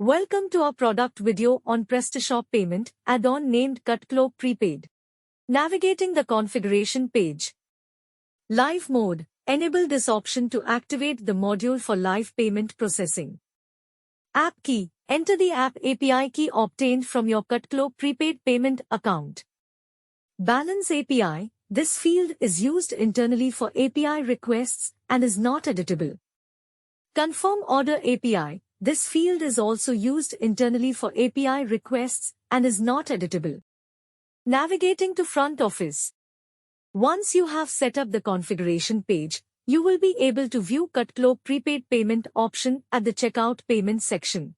Welcome to our product video on Prestashop payment add-on named Kataklop Prepaid. Navigating the configuration page. Live mode. Enable this option to activate the module for live payment processing. App key. Enter the app API key obtained from your Kataklop Prepaid Payment account. Balance API. This field is used internally for API requests and is not editable. Confirm order API. This field is also used internally for API requests and is not editable. Navigating to front office. Once you have set up the configuration page, you will be able to view Kataklop Prepaid Payment option at the Checkout Payment section.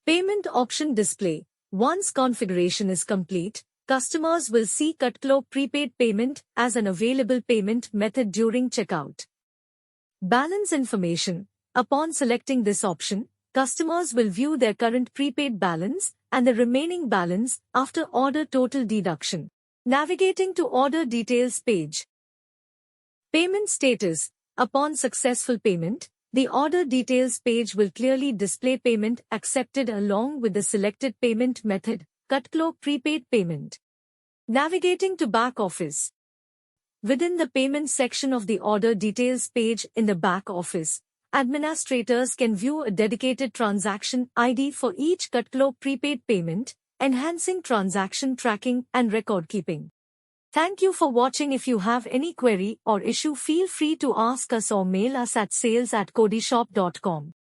Payment option display. Once configuration is complete, customers will see Kataklop Prepaid Payment as an available payment method during checkout. Balance information. Upon selecting this option, customers will view their current prepaid balance and the remaining balance after order total deduction. Navigating to order details page. Payment status. Upon successful payment, the order details page will clearly display payment accepted along with the selected payment method, Kataklop Prepaid Payment. Navigating to back office. Within the payment section of the order details page in the back office, administrators can view a dedicated transaction ID for each Kataklop Prepaid Payment, enhancing transaction tracking and record keeping. Thank you for watching. If you have any query or issue, feel free to ask us or mail us at sales@kodishop.com.